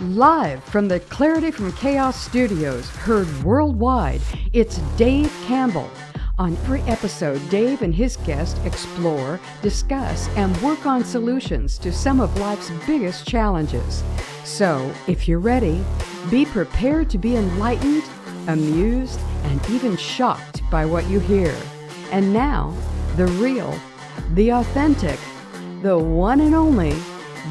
Live from the Clarity from Chaos studios, heard worldwide, it's Dave Campbell. On every episode, Dave and his guests explore, discuss, and work on solutions to some of life's biggest challenges. So, if you're ready, be prepared to be enlightened, amused, and even shocked by what you hear. And now, the real, the authentic, the one and only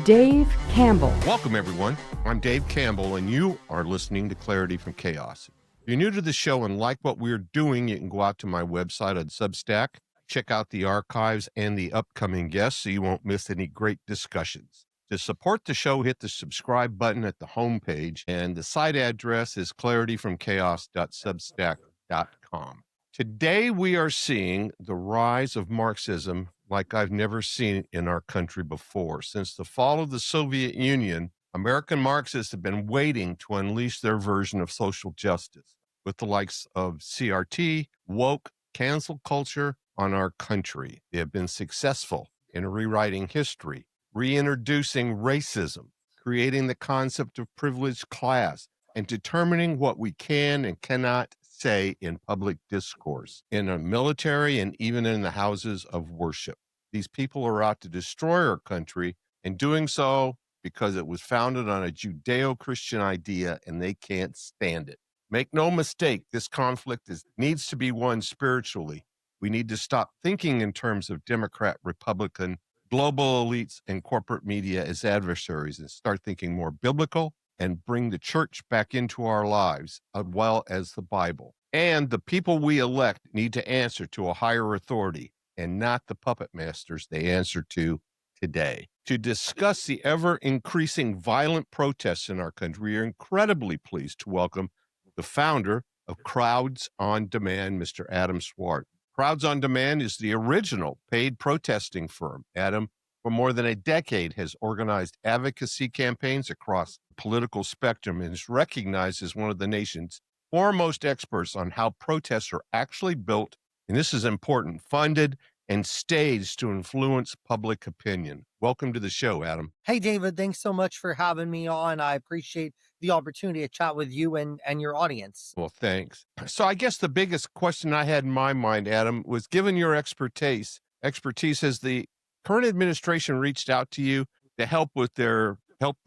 Dave Campbell. Welcome, everyone. I'm Dave Campbell, and you are listening to Clarity from Chaos. If you're new to the show and like what we're doing, you can go out to my website on Substack, check out the archives and the upcoming guests so you won't miss any great discussions. To support the show, hit the subscribe button at the homepage, and the site address is clarityfromchaos.substack.com. Today, we are seeing the rise of Marxism like I've never seen it in our country before. Since the fall of the Soviet Union, American Marxists have been waiting to unleash their version of social justice with the likes of CRT, woke, cancel culture on our country. They have been successful in rewriting history, reintroducing racism, creating the concept of privileged class, and determining what we can and cannot say in public discourse, in a military, and even in the houses of worship. These people are out to destroy our country, and doing so because it was founded on a Judeo-Christian idea, and they can't stand it. Make no mistake, this conflict needs to be won spiritually. We need to stop thinking in terms of Democrat, Republican, global elites, and corporate media as adversaries and start thinking more biblical and bring the church back into our lives, as well as the Bible. And the people we elect need to answer to a higher authority and not the puppet masters they answer to today. To discuss the ever-increasing violent protests in our country, we are incredibly pleased to welcome the founder of Crowds on Demand, Mr. Adam Swart. Crowds on Demand is the original paid protesting firm. Adam, for more than a decade, has organized advocacy campaigns across the political spectrum and is recognized as one of the nation's foremost experts on how protests are actually built, and this is important, funded, and staged to influence public opinion. Welcome to the show, Adam. Hey, David, thanks so much for having me on. I appreciate the opportunity to chat with you and your audience. Well, thanks. So I guess the biggest question I had in my mind, Adam, was given your expertise, has the current administration reached out to you to help the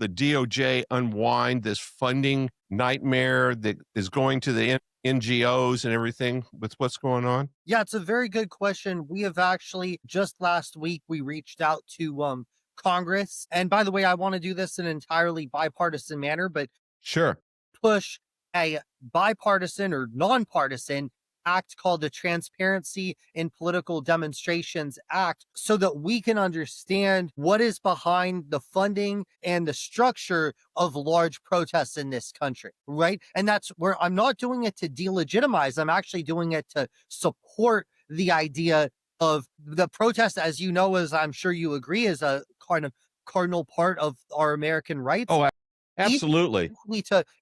DOJ unwind this funding nightmare that is going to the NGOs and everything with what's going on? Yeah, it's a very good question. We have actually, just last week, we reached out to Congress. And by the way, I want to do this in an entirely bipartisan manner, but sure, push a bipartisan or nonpartisan act called the Transparency in Political Demonstrations Act so that we can understand what is behind the funding and the structure of large protests in this country, right? And that's where I'm not doing it to delegitimize. I'm actually doing it to support the idea of the protest, as you know, as I'm sure you agree, is a kind of cardinal part of our American rights. Oh, absolutely.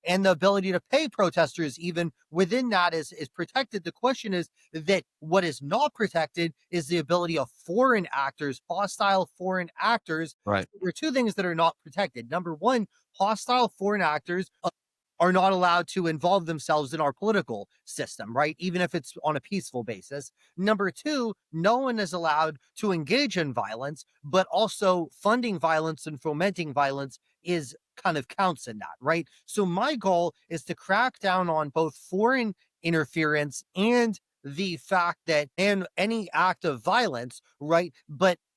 And the ability to pay protesters even within that is protected. The question is that what is not protected is the ability of foreign actors, hostile foreign actors. Right. There are two things that are not protected. Number one, hostile foreign actors are not allowed to involve themselves in our political system, right? Even if it's on a peaceful basis. Number two, no one is allowed to engage in violence, but also funding violence and fomenting violence is kind of counts in that, right? So my goal is to crack down on both foreign interference and the fact that, and any act of violence, right?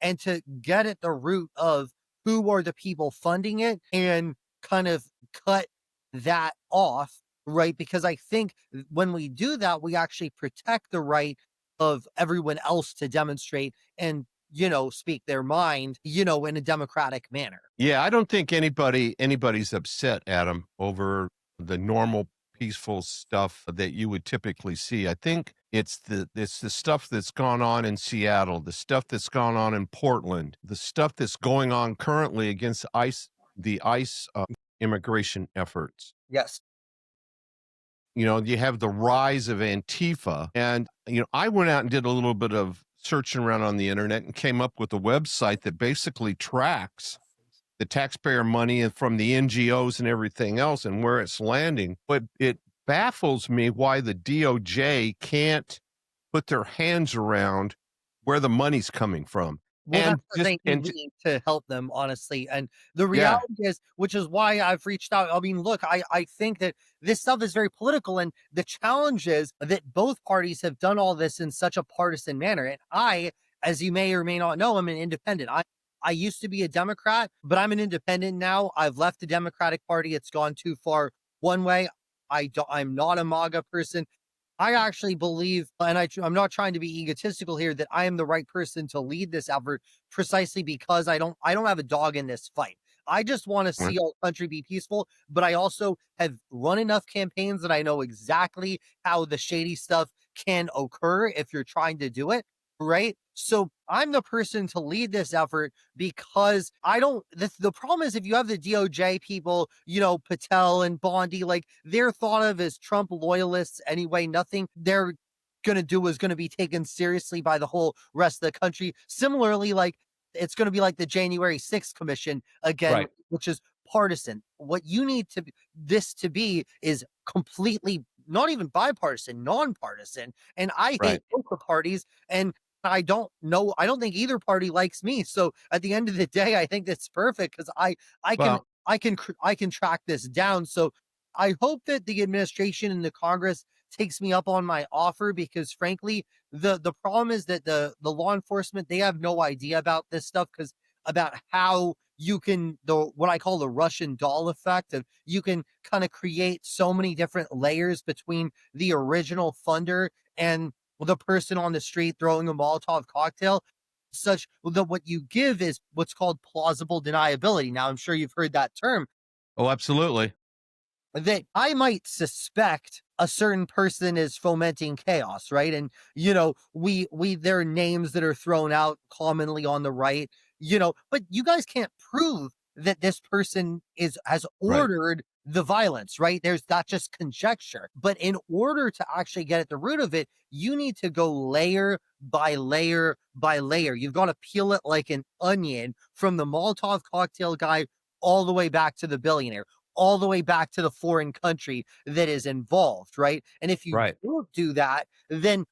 And to get at the root of who are the people funding it and kind of cut that off, right? Because I think when we do that, we actually protect the right of everyone else to demonstrate and, speak their mind, in a democratic manner. Yeah, I don't think anybody's upset, Adam, over the normal peaceful stuff that you would typically see. I think it's the stuff that's gone on in Seattle, the stuff that's gone on in Portland, the stuff that's going on currently against the ICE immigration efforts. Yes. You have the rise of Antifa, and I went out and did a little bit of searching around on the internet and came up with a website that basically tracks the taxpayer money and from the NGOs and everything else and where it's landing. But it baffles me why the DOJ can't put their hands around where the money's coming from. Well, that's the Just thing, you and need to help them, honestly, and the yeah, reality is, which is why I've reached out. I mean, look, I think that this stuff is very political, and the challenge is that both parties have done all this in such a partisan manner, and I, as you may or may not know, I'm an independent. I used to be a Democrat, but I'm an independent now. I've left the Democratic Party. It's gone too far one way. I'm not a MAGA person. I actually believe, and I'm not trying to be egotistical here, that I am the right person to lead this effort precisely because I don't have a dog in this fight. I just want to right, see our country be peaceful, but I also have run enough campaigns that I know exactly how the shady stuff can occur if you're trying to do it, right? So I'm the person to lead this effort because I don't. The problem is if you have the DOJ people, Patel and Bondi, like they're thought of as Trump loyalists anyway. Nothing they're gonna do is gonna be taken seriously by the whole rest of the country. Similarly, like it's gonna be like the January 6th commission again, right, which is partisan. What you need this to be is completely not even bipartisan, nonpartisan. And I hate right. both the parties. And I don't know. I don't think either party likes me. So at the end of the day, I think that's perfect because I can Well, I can track this down. So I hope that the administration and the Congress takes me up on my offer because frankly, the problem is that the law enforcement, they have no idea about this stuff because about how you can the what I call the Russian doll effect of you can kind of create so many different layers between the original funder and the person on the street throwing a Molotov cocktail, such that what you give is what's called plausible deniability. Now, I'm sure you've heard that term, oh, absolutely. that I might suspect a certain person is fomenting chaos, right? And we there are names that are thrown out commonly on the right, but you guys can't prove that this person has Right, ordered the violence, right? There's not just conjecture. But in order to actually get at the root of it, you need to go layer by layer by layer. You've got to peel it like an onion from the Molotov cocktail guy all the way back to the billionaire, all the way back to the foreign country that is involved, right? And if you right, don't do that, then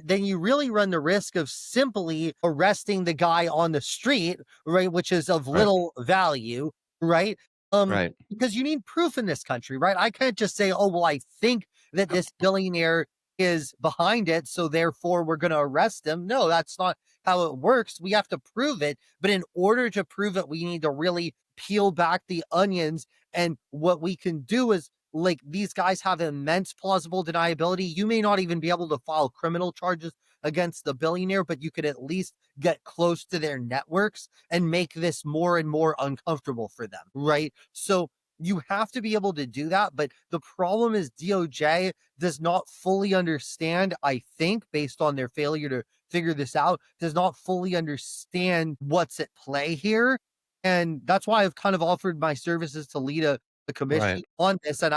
you really run the risk of simply arresting the guy on the street, right, which is of right, little value, right? right, Because you need proof in this country, right? I can't just say, "Oh, well, I think that this billionaire is behind it, so therefore we're going to arrest him." No, that's not how it works. We have to prove it, but in order to prove it, we need to really peel back the onions. And what we can do is, like, these guys have immense plausible deniability. You may not even be able to file criminal charges against the billionaire, but you could at least get close to their networks and make this more and more uncomfortable for them, right? So you have to be able to do that. But the problem is DOJ does not fully understand, I think, based on their failure to figure this out, does not fully understand what's at play here. And that's why I've kind of offered my services to lead the right. commission on this. And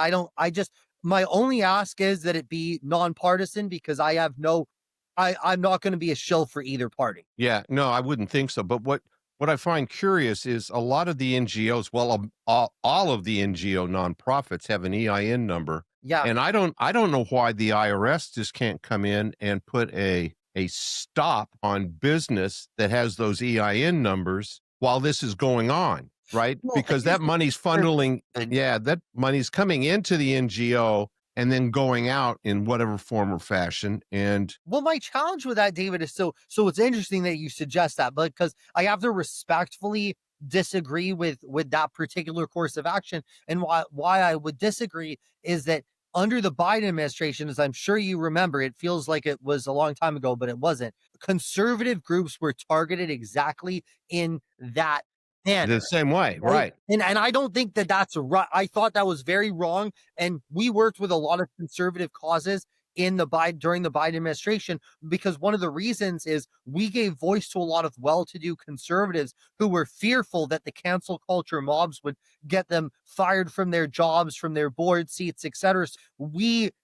my only ask is that it be nonpartisan because I'm not going to be a shill for either party. Yeah, no, I wouldn't think so. But what I find curious is a lot of the NGOs, well, all of the NGO nonprofits have an EIN number, Yeah. and I don't know why the IRS just can't come in and put a stop on business that has those EIN numbers while this is going on, right? Well, Because here's that money's funneling, the yeah, that money's coming into the NGO and then going out in whatever form or fashion. And Well, my challenge with that, David, is so it's interesting that you suggest that, but because I have to respectfully disagree with that particular course of action. And why I would disagree is that under the Biden administration, as I'm sure you remember, it feels like it was a long time ago, but it wasn't. Conservative groups were targeted exactly in that the manner. same way, Right? right, And I don't think that that's right. I thought that was very wrong. And we worked with a lot of conservative causes in the Biden during the Biden administration because one of the reasons is we gave voice to a lot of well-to-do conservatives who were fearful that the cancel culture mobs would get them fired from their jobs, from their board seats, etc. So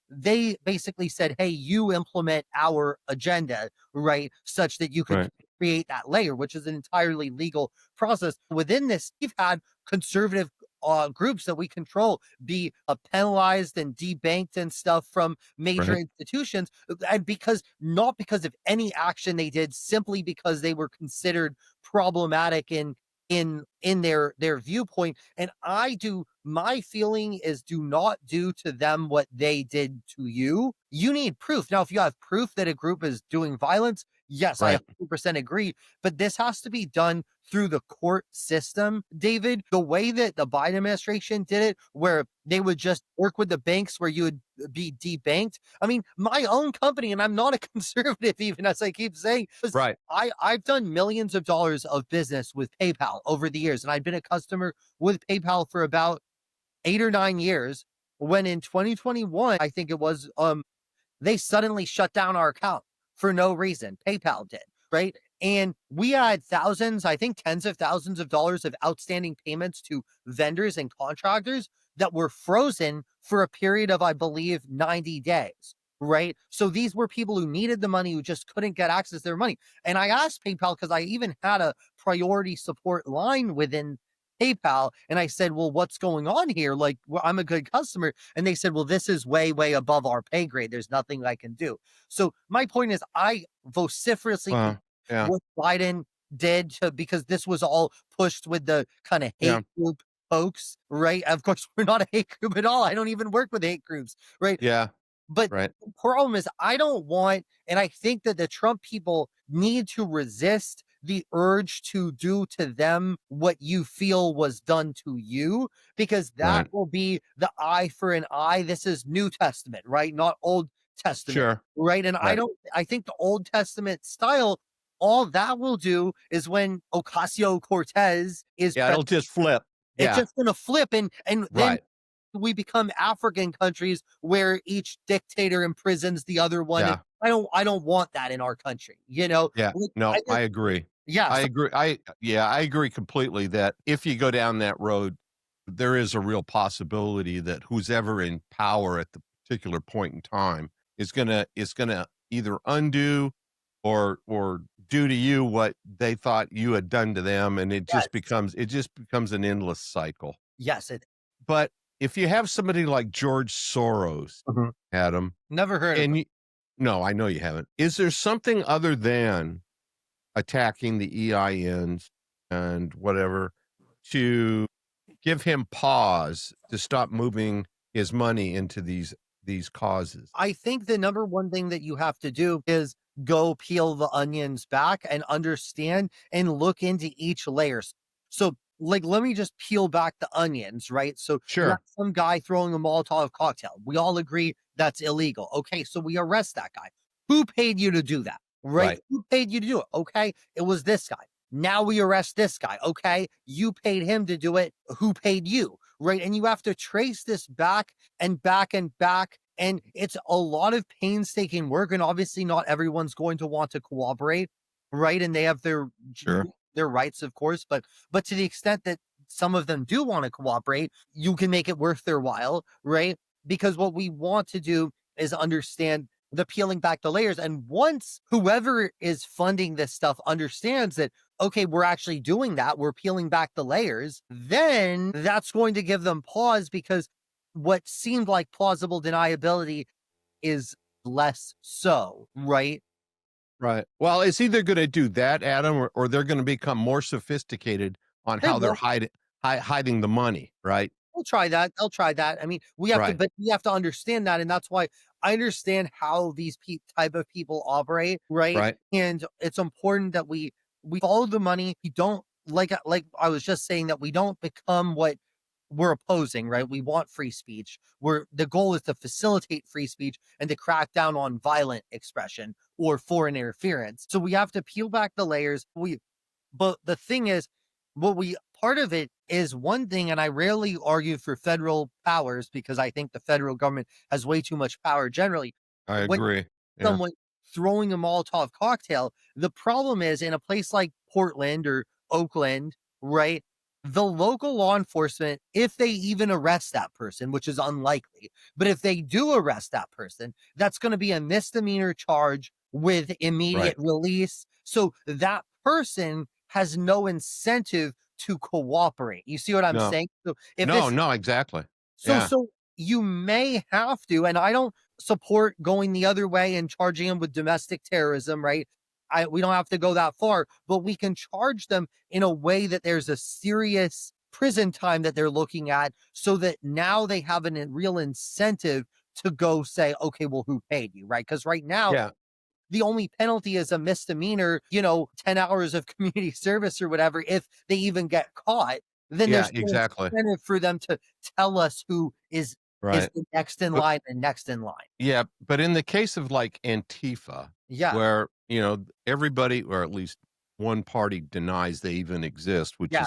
they basically said, "Hey, you implement our agenda, right, such that you could right. create that layer, which is an entirely legal process. Within this, we've had conservative groups that we control be penalized and debanked and stuff from major Right. institutions, and because not because of any action they did, simply because they were considered problematic in their viewpoint. And my feeling is, do not do to them what they did to you. You need proof. Now, if you have proof that a group is doing violence, yes, I Right. 100% agree. But this has to be done through the court system, David. The way that the Biden administration did it, where they would just work with the banks where you would be debanked. I mean, my own company, and I'm not a conservative, even as I keep saying, Right. I've done millions of dollars of business with PayPal over the years, and I've been a customer with PayPal for about 8 or 9 years. When in 2021, I think it was, they suddenly shut down our account for no reason. PayPal did, right? And we had thousands, I think tens of thousands of dollars of outstanding payments to vendors and contractors that were frozen for a period of, I believe, 90 days, right? So these were people who needed the money, who just couldn't get access to their money. And I asked PayPal, because I even had a priority support line within PayPal, and I said, well, what's going on here? Like, well, I'm a good customer. And they said, well, this is way, way above our pay grade. There's nothing I can do. So my point is, I vociferously Wow. Yeah. what Biden did because this was all pushed with the kind of Yeah. hate group folks, right? Of course, we're not a hate group at all. I don't even work with hate groups, right? Yeah. But Right. the problem is, I don't want, and I think that the Trump people need to resist the urge to do to them what you feel was done to you, because that Right. will be the eye for an eye. This is New Testament, right? Not Old Testament, Sure. right? And Right. I think the Old Testament style, all that will do is when Ocasio-Cortez is Yeah. It'll just flip. it's Yeah. just gonna flip, and then Right. we become African countries where each dictator imprisons the other one. And Yeah. I don't want that in our country, you know? Yeah. Like, No, I I just, agree. yeah, I so agree. I agree completely that if you go down that road, there is a real possibility that who's ever in power at the particular point in time is gonna either undo or do to you what they thought you had done to them, and yes, it just becomes an endless cycle. yes, But if you have somebody like George Soros, Mhm. Adam, Never heard of and it. you, no, I know you haven't. Is there something other than attacking the EINs and whatever to give him pause to stop moving his money into these causes? I think the number one thing that you have to do is go peel the onions back and understand and look into each layers. So, like, let me just peel back the onions, right? So you have Sure. some guy throwing a Molotov cocktail. We all agree that's illegal. Okay, so we arrest that guy. Who paid you to do that? Right? Right. Who paid you to do it? Okay, it was this guy. Now we arrest this guy. Okay, you paid him to do it. Who paid you? Right? And you have to trace this back and back and back. And it's a lot of painstaking work. And obviously, not everyone's going to want to cooperate, right? And they have Sure. their rights, of course. But to the extent that some of them do want to cooperate, you can make it worth their while, right? Because what we want to do is understand the peeling back the layers. And once whoever is funding this stuff understands that, okay, we're actually doing that, we're peeling back the layers, then that's going to give them pause, because what seemed like plausible deniability is less so, right? Right. Well, it's either going to do that, Adam, or they're going to become more sophisticated on They how they're will. hiding the money. Right. They'll try that. They'll try that. I mean, Right. but we have to understand that, and that's why I understand how these type of people operate, right? Right. And it's important that we follow the money. We don't, like I was just saying, that we don't become what we're opposing, right? We want free speech. The goal is to facilitate free speech and to crack down on violent expression or foreign interference. So we have to peel back the layers. But the thing is, what we part of it is one thing, and I rarely argue for federal powers because I think the federal government has way too much power generally. I When agree. Yeah. someone throwing a Molotov cocktail, the problem is, in a place like Portland or Oakland, right? The local law enforcement, if they even arrest that person, which is unlikely, but if they do arrest that person, that's going to be a misdemeanor charge with Right. immediate release. So that person has no incentive to cooperate. You see what I'm No. saying? So if No, this no, exactly. so Yeah. so you may have to, and I don't support going the other way and charging them with domestic terrorism, right? We don't have to go that far, but we can charge them in a way that there's a serious prison time that they're looking at, so that now they have a real incentive to go say, okay, well, who paid you, right? Because right now Yeah. the only penalty is a misdemeanor, 10 hours of community service or whatever, if they even get caught. Then Yeah, there's no exactly. incentive for them to tell us who is Right. the next in But line and next in line. yeah, but in the case of like Antifa, Yeah, where, everybody, or at least one party, denies they even exist, which yeah,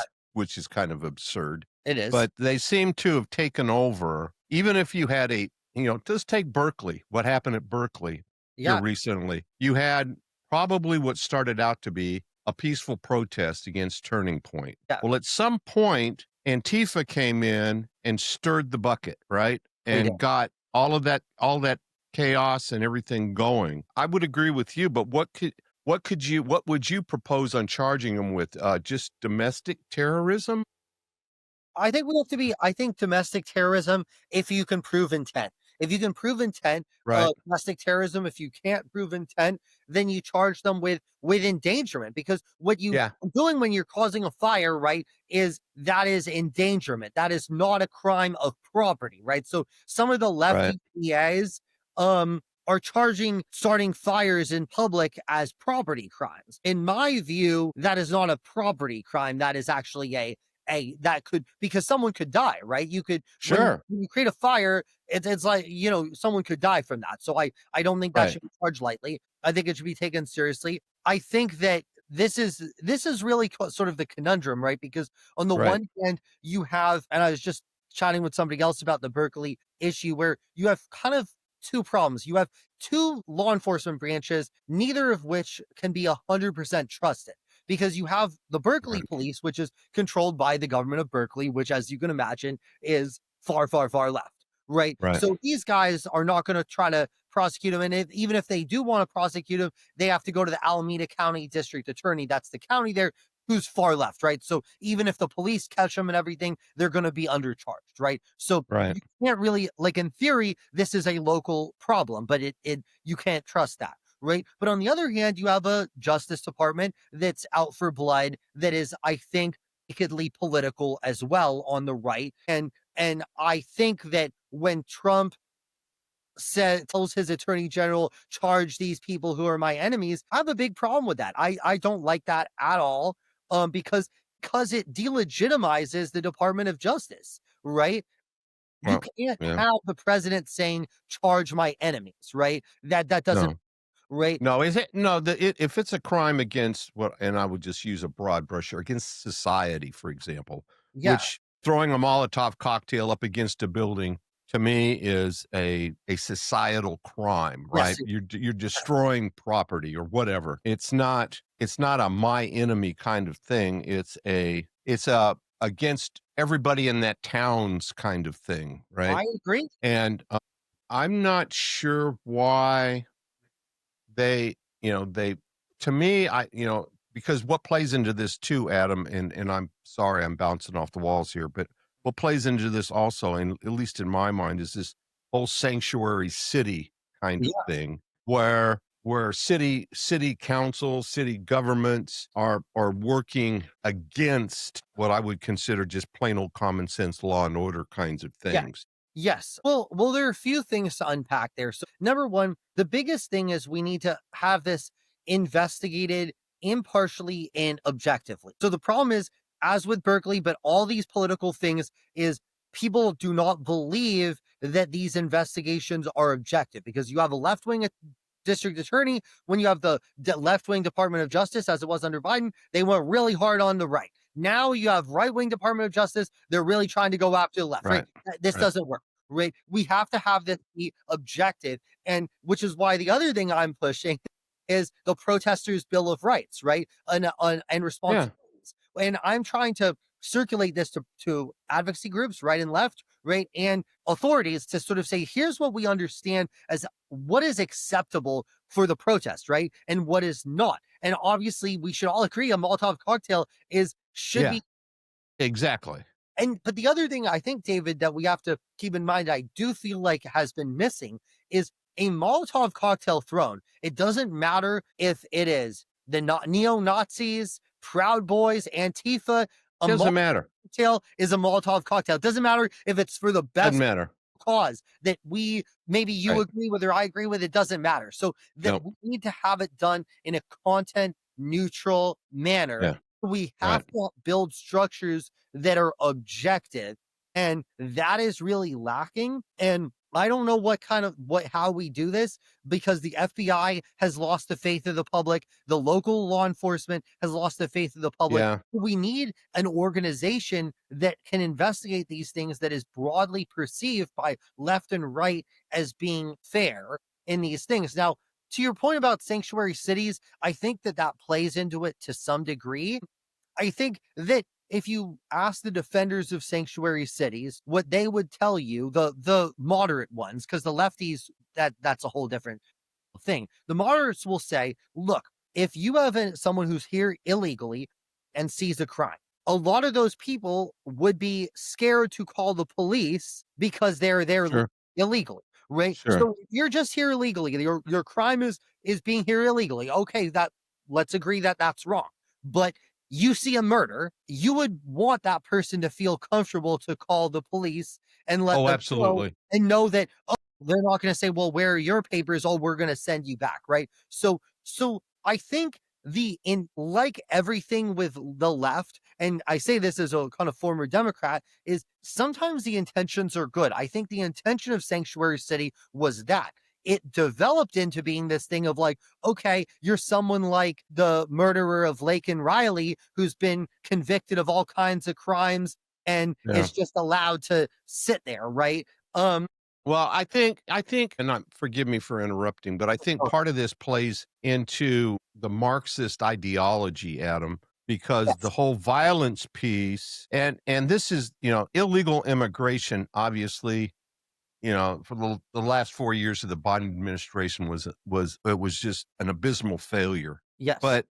is kind of absurd. it is. But they seem to have taken over. Even if you had just take Berkeley, what happened at Berkeley here Yeah, recently. You had probably what started out to be a peaceful protest against Turning Point. yeah, Well, at some point, Antifa came in and stirred the bucket, right? they did. And got all that chaos and everything going. I would agree with you, but what would you propose on charging them with? Just domestic terrorism? I think domestic terrorism, if you can prove intent. If you can prove intent, Right. domestic terrorism, if you can't prove intent, then you charge them with endangerment, because what you Yeah. are doing when you're causing a fire, right, that is endangerment. That is not a crime of property, right? So some of the Right. lefty PAs are charging starting fires in public as property crimes. In my view, that is not a property crime. That is actually that could, because someone could die, right? You could, Sure. when you create a fire, it's like, someone could die from that. So I don't think that Right. should be charged lightly. I think it should be taken seriously. I think that this is really sort of the conundrum, right? Because on the Right. one hand, you have, and I was just chatting with somebody else about the Berkeley issue, where you have kind of two problems. You have two law enforcement branches, neither of which can be 100% trusted, because you have the Berkeley Right. police, which is controlled by the government of Berkeley, which, as you can imagine, is far, far, far left, right? Right. So these guys are not going to try to prosecute him. And even if they do want to prosecute him, they have to go to the Alameda County District Attorney. That's the county there, who's far left, right? So even if the police catch them and everything, they're going to be undercharged, right? So Right. you can't really, like, in theory, this is a local problem, but you can't trust that. Right. But on the other hand, you have a Justice Department that's out for blood, that is, I think, wickedly political as well on the right. And I think that when Trump tells his attorney general, charge these people who are my enemies, I have a big problem with that. I don't like that at all. Because it delegitimizes the Department of Justice, right? You Well, can't yeah. have the president saying, charge my enemies, right? That doesn't, No. right? No, is it? No, if it's a crime against and I would just use a broad brush here, against society, for example, Yeah. which throwing a Molotov cocktail up against a building to me is a societal crime, right? Yes. You're destroying property or whatever. It's not a my enemy kind of thing. It's a against everybody in that town's kind of thing, right? I agree. And I'm not sure why they to me, because what plays into this too, Adam, and I'm sorry I'm bouncing off the walls here, but what plays into this also, and at least in my mind, is this whole sanctuary city kind of Yeah. thing, where city councils, city governments are working against what I would consider just plain old common sense law and order kinds of Yeah. things. Yes. Well, there are a few things to unpack there. So, number one, the biggest thing is we need to have this investigated impartially and objectively. So the problem is, as with Berkeley, but all these political things, is people do not believe that these investigations are objective, because you have a left wing district attorney. When you have the left wing Department of Justice, as it was under Biden, they went really hard on the right. Now you have right wing Department of Justice. They're really trying to go after the left, right? Right. This Right. doesn't work, right? We have to have this be objective. And which is why the other thing I'm pushing is the protesters' Bill of Rights, right? And Yeah. responsibilities. And I'm trying to circulate this to advocacy groups, right and left, right, and authorities to sort of say, here's what we understand as what is acceptable for the protest, right, and what is not. And obviously, we should all agree a Molotov cocktail should Yeah, be. exactly. But the other thing I think, David, that we have to keep in mind, I do feel like has been missing is a Molotov cocktail thrown. It doesn't matter if it is the neo Nazis, Proud Boys, Antifa. A Doesn't Molotov matter. cocktail is a Molotov cocktail. It doesn't matter if it's for the Doesn't best matter. cause that maybe you Right. agree with or I agree with. It doesn't matter. So that No. we need to have it done in a content neutral manner. Yeah. We Right. have to build structures that are objective, and that is really lacking. And I don't know how we do this, because the FBI has lost the faith of the public, the local law enforcement has lost the faith of the public. Yeah. We need an organization that can investigate these things, that is broadly perceived by left and right as being fair in these things. Now, to your point about sanctuary cities, I think that plays into it to some degree. I think that if you ask the defenders of sanctuary cities, what they would tell you, the moderate ones, because the lefties, that's a whole different thing. The moderates will say, look, if you have someone who's here illegally and sees a crime, a lot of those people would be scared to call the police because they're there Sure. illegally, right? Sure. So you're just here illegally. Your crime is being here illegally. Okay, let's agree that that's wrong. But you see a murder, you would want that person to feel comfortable to call the police and let Oh, them know, absolutely. and know that, oh, they're not going to say, well, where are your papers? Oh, we're going to send you back, right? So I think in like everything with the left, and I say this as a kind of former Democrat, is sometimes the intentions are good. I think the intention of Sanctuary City was that. It developed into being this thing of like, okay, you're someone like the murderer of Laken Riley, who's been convicted of all kinds of crimes and Yeah. is just allowed to sit there, right? Well, I think, and forgive me for interrupting, but I think part of this plays into the Marxist ideology, Adam, because the Yes. whole violence piece, and this is, illegal immigration, obviously, for the last 4 years of the Biden administration was just an abysmal failure. Yes. But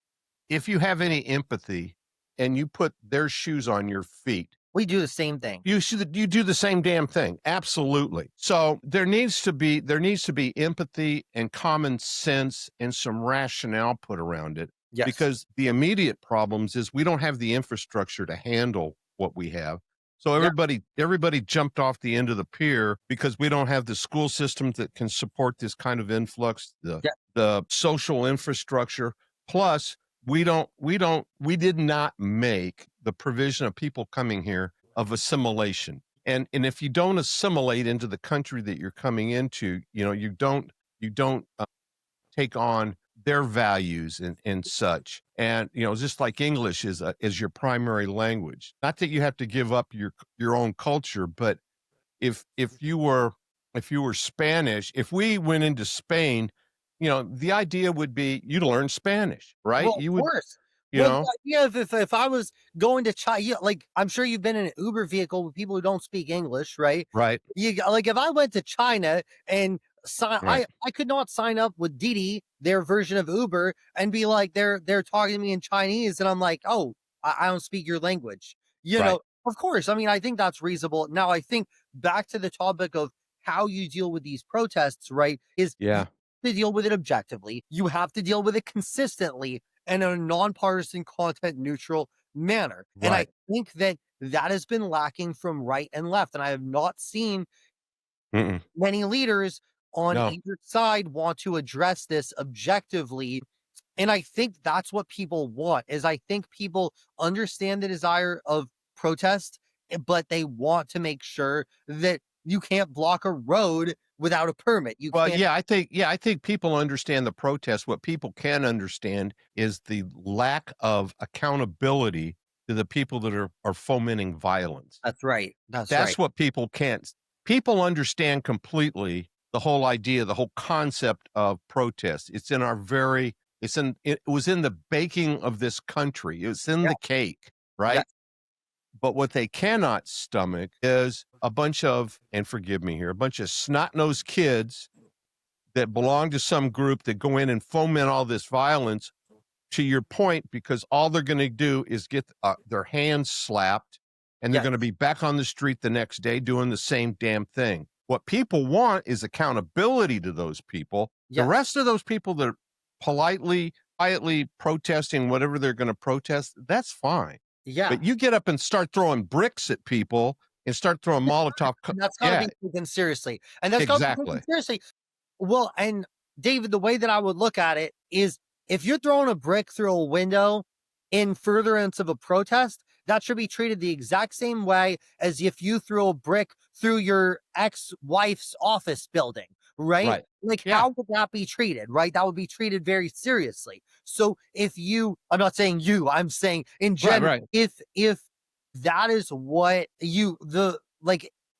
if you have any empathy and you put their shoes on your feet, We do the same thing. you do the same damn thing. Absolutely. So there needs to be empathy and common sense and some rationale put around it. Yes. Because the immediate problems is we don't have the infrastructure to handle what we have. So everybody jumped off the end of the pier because we don't have the school systems that can support this kind of influx, the social infrastructure. Plus, we did not make the provision of people coming here of assimilation. And if you don't assimilate into the country that you're coming into, you don't take on their values and such. And just like English is your primary language. Not that you have to give up your own culture, but if you were Spanish, if we went into Spain, the idea would be you'd learn Spanish, right? Well, of You would, course. you Well, know, the idea of if I was going to China, like I'm sure you've been in an Uber vehicle with people who don't speak English, right? right, Like if I went to China and right, I could not sign up with Didi, their version of Uber, and be like they're talking to me in Chinese, and I'm like, oh, I don't speak your language. right. Of course. I mean, I think that's reasonable. Now, I think back to the topic of how you deal with these protests, right? Is Yeah. to deal with it objectively. You have to deal with it consistently and in a nonpartisan, content neutral manner. And I Right. think that has been lacking from right and left. And I have not seen Mm-mm. many leaders on No. either side want to address this objectively. And I think that's what people want. Is I think people understand the desire of protest, but they want to make sure that you can't block a road without a permit. You Well, can't. I think people understand the protest. What people can understand is the lack of accountability to the people that are fomenting violence. That's right. That's That's right. what people can't. People understand completely the whole idea, the whole concept of protest. It was in the baking of this country. It's in Yeah. the cake, right? Yeah. But what they cannot stomach is a bunch of, and forgive me here, a bunch of snot-nosed kids that belong to some group that go in and foment all this violence, to your point, because all they're going to do is get their hands slapped, and they're Yes. going to be back on the street the next day doing the same damn thing. What people want is accountability to those people. The Yes. rest of those people that are quietly protesting whatever they're going to protest, that's fine. Yeah. But you get up and start throwing bricks at people and start throwing Molotov. And that's got to Yeah, be taken seriously. And that's got to be exactly. taken seriously. Well, and David, the way that I would look at it is if you're throwing a brick through a window in furtherance of a protest, that should be treated the exact same way as if you threw a brick through your ex-wife's office building, right? Right. Like, Yeah. how would that be treated, right? That would be treated very seriously. So if you, I'm not saying you, I'm saying in general, right. if that is what you,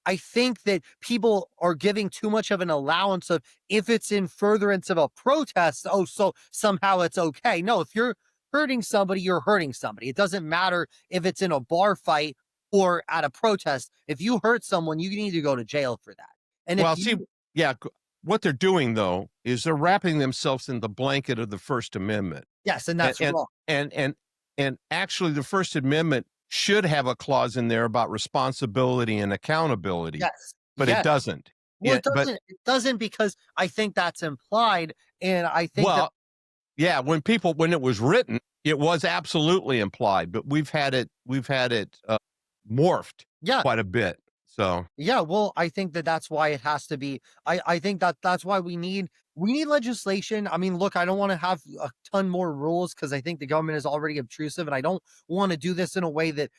I think that people are giving too much of an allowance of if it's in furtherance of a protest, oh, so somehow it's okay. No, if you're hurting somebody, you're hurting somebody. It doesn't matter if it's in a bar fight or at a protest. If you hurt someone, you need to go to jail for that. And Well, if you, see, yeah, what they're doing though is they're wrapping themselves in the blanket of the First Amendment. yes, and that's and, wrong. and actually the First Amendment should have a clause in there about responsibility and accountability, Yes, but yes. it doesn't. Well, It- it doesn't. It doesn't because I think that's implied, and I think that well, yeah, when it was written, it was absolutely implied, but we've had it morphed yeah, quite a bit. So yeah. Well, I think that that's why it has to be. I think that that's why we need legislation. I mean, look, I don't want to have a ton more rules because I think the government is already obtrusive, and I don't want to do this in a way that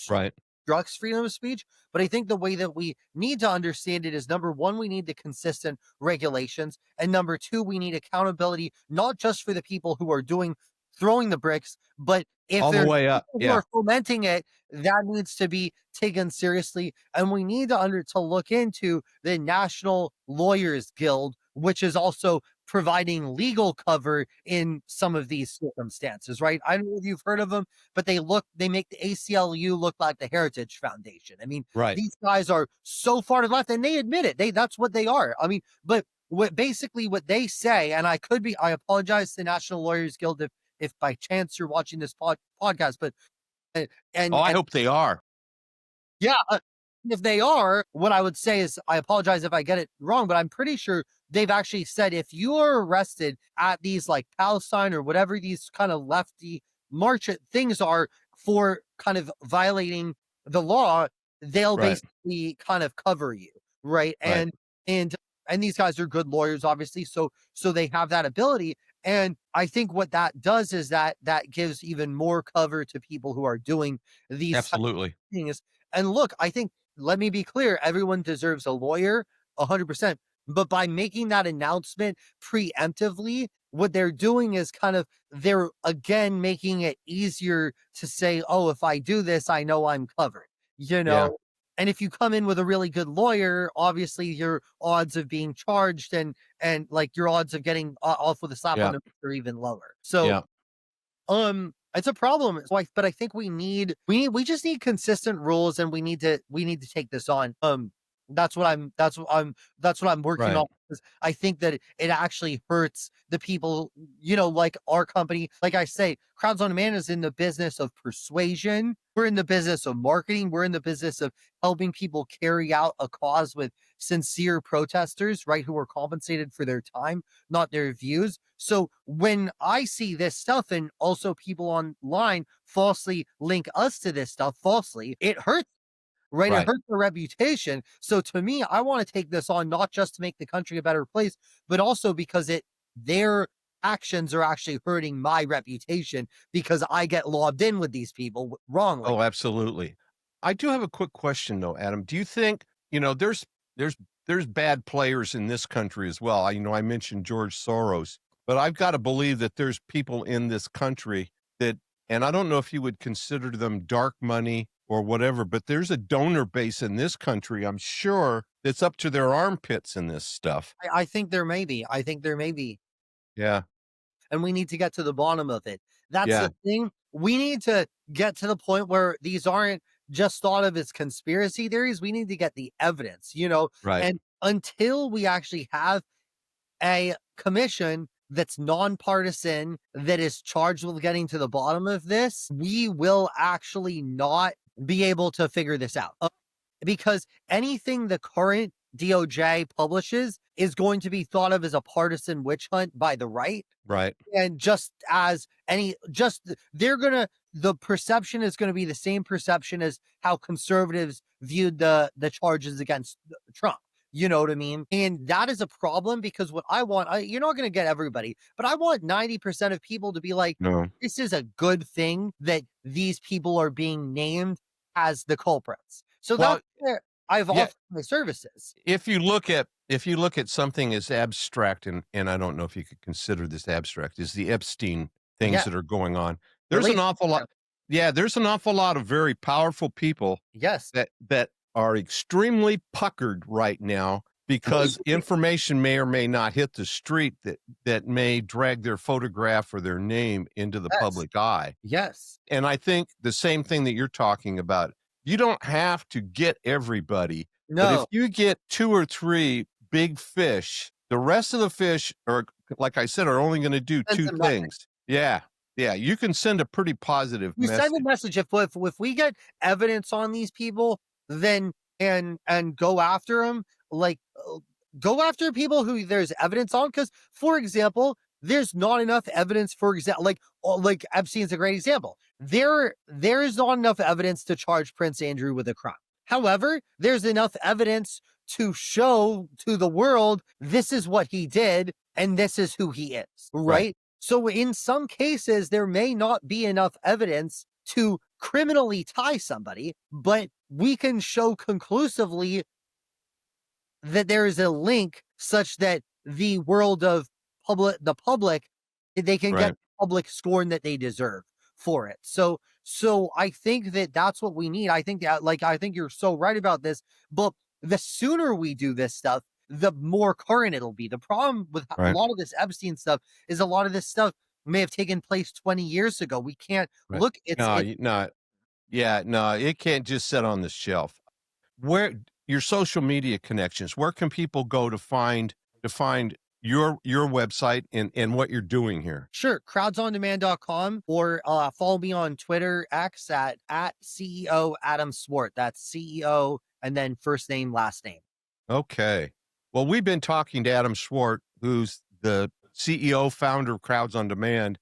right, obstructs freedom of speech. But I think the way that we need to understand it is number one, we need the consistent regulations. And number two, we need accountability, not just for the people who are throwing the bricks, but if all the there's way up. people who Yeah, are fomenting it, that needs to be taken seriously. And we need to look into the National Lawyers Guild, which is also providing legal cover in some of these circumstances, right? I don't know if you've heard of them, but they make the ACLU look like the Heritage Foundation. I mean, right. these guys are so far to the left and they admit it. That's what they are. I mean, but what they say, and I apologize to the National Lawyers Guild if by chance you're watching this podcast, but I hope they are. yeah, if they are, what I would say is I apologize if I get it wrong, but I'm pretty sure they've actually said if you are arrested at these like Palestine or whatever these kind of lefty march things are for kind of violating the law, they'll Right. basically kind of cover you, right? Right. And these guys are good lawyers, obviously, so they have that ability. And I think what that does is that gives even more cover to people who are doing these types of Absolutely. things. And look, I think, let me be clear, everyone deserves a lawyer 100%. But by making that announcement preemptively, what they're doing is they're again making it easier to say, oh, if I do this, I know I'm covered, you know? Yeah. And if you come in with a really good lawyer, obviously your odds of being charged and like your odds of getting off with a slap Yeah. on the wrist are even lower. So, Yeah. it's a problem. But I think we just need consistent rules, and we need to take this on. That's what I'm working Right. on. Because I think that it actually hurts the people, like our company. Like I say, Crowds on Demand is in the business of persuasion. We're in the business of marketing. We're in the business of helping people carry out a cause with sincere protesters, right? Who are compensated for their time, not their views. So when I see this stuff and also people online falsely link us to this stuff falsely, it hurts. Right? It Right. hurts their reputation. So to me, I want to take this on not just to make the country a better place, but also because their actions are actually hurting my reputation because I get lobbed in with these people wrongly. Oh, absolutely. I do have a quick question though, Adam. Do you think, there's bad players in this country as well? I mentioned George Soros, but I've got to believe that there's people in this country and I don't know if you would consider them dark money or whatever, but there's a donor base in this country, I'm sure, that's up to their armpits in this stuff. I think there may be. Yeah. And we need to get to the bottom of it. That's Yeah. the thing. We need to get to the point where these aren't just thought of as conspiracy theories. We need to get the evidence, you know, Right. and until we actually have a commission that's nonpartisan, that is charged with getting to the bottom of this, we will actually not be able to figure this out. Because anything the current DOJ publishes is going to be thought of as a partisan witch hunt by the right. Right. And just as the perception is going to be the same perception as how conservatives viewed the charges against Trump. You know what I mean? And that is a problem, because what I want, you're not going to get everybody, but I want 90% of people to be like, No. this is a good thing that these people are being named as the culprits. So Well, that's where I've yeah. offered my services. If you look at something as abstract, and I don't know if you could consider this abstract, is the Epstein things Yeah. that are going on. There's an Relationship. awful lot. Yeah, there's an awful lot of very powerful people Yes. that are extremely puckered right now because information may or may not hit the street that may drag their photograph or their name into the Yes. public eye. Yes. And I think the same thing that you're talking about. You don't have to get everybody, but if No. you get 2 or 3 big fish, the rest of the fish are, like I said, are only going to do Send 2 them nothing. things. Yeah. Yeah. You can send a pretty positive You message. send a message if we get evidence on these people, then and go after them, like go after people who there's evidence on. Because, for example, there's not enough evidence. For example, like Epstein's a great example. There is not enough evidence to charge Prince Andrew with a crime. However, there's enough evidence to show to the world this is what he did and this is who he is, right? So in some cases, there may not be enough evidence to criminally tie somebody, but we can show conclusively that there is a link such that the world of the public, they can get public scorn that they deserve for it. So I think that that's what we need. I think that, I think you're so right about this, but the sooner we do this stuff, the more current it'll be. The problem with a lot of this Epstein stuff is a lot of this stuff may have taken place 20 years ago. We can't look. It can't just sit on the shelf. Where your social media connections, where can people go to find your website and what you're doing here? Sure. Crowdsondemand.com, or follow me on Twitter, X at CEO Adam Swart. That's CEO and then first name, last name. Okay. Well, we've been talking to Adam Swart, who's the CEO, founder of Crowds on Demand,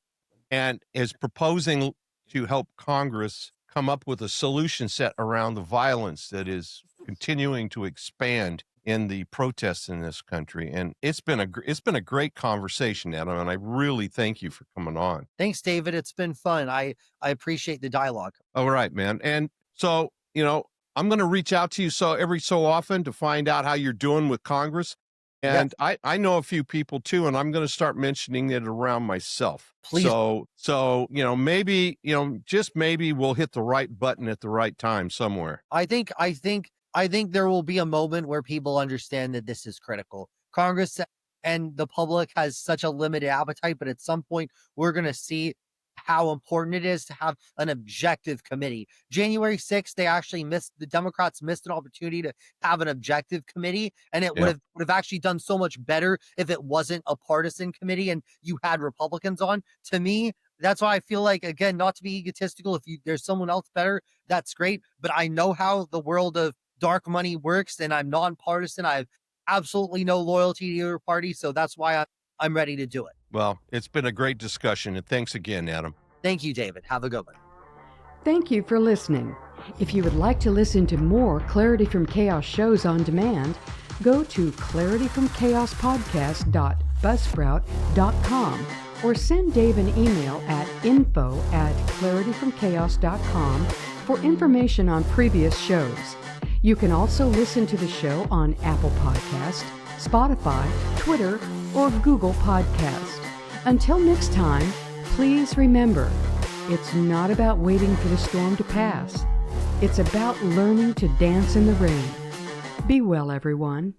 and is proposing to help Congress come up with a solution set around the violence that is continuing to expand in the protests in this country. And it's been a great conversation, Adam, and I really thank you for coming on. Thanks, David. It's been fun. I appreciate the dialogue. All right, man. And so, I'm going to reach out to you every so often to find out how you're doing with Congress. And I know a few people too, and I'm going to start mentioning it around myself. Please. So, maybe, just maybe we'll hit the right button at the right time somewhere. I think there will be a moment where people understand that this is critical. Congress and the public has such a limited appetite, but at some point we're going to see how important it is to have an objective committee. January 6th, the Democrats missed an opportunity to have an objective committee, and it would have actually done so much better if it wasn't a partisan committee and you had Republicans on. To me, that's why I feel like, again, not to be egotistical, if there's someone else better, that's great. But I know how the world of dark money works, and I'm nonpartisan. I have absolutely no loyalty to your party, so that's why I'm ready to do it. Well, it's been a great discussion, and thanks again, Adam. Thank you, David. Have a good one. Thank you for listening. If you would like to listen to more Clarity from Chaos shows on demand, go to clarityfromchaos.buzzsprout.com or send Dave an email at info@clarityfromchaos.com for information on previous shows. You can also listen to the show on Apple Podcast, Spotify, Twitter, or Google Podcast. Until next time, please remember, it's not about waiting for the storm to pass. It's about learning to dance in the rain. Be well, everyone.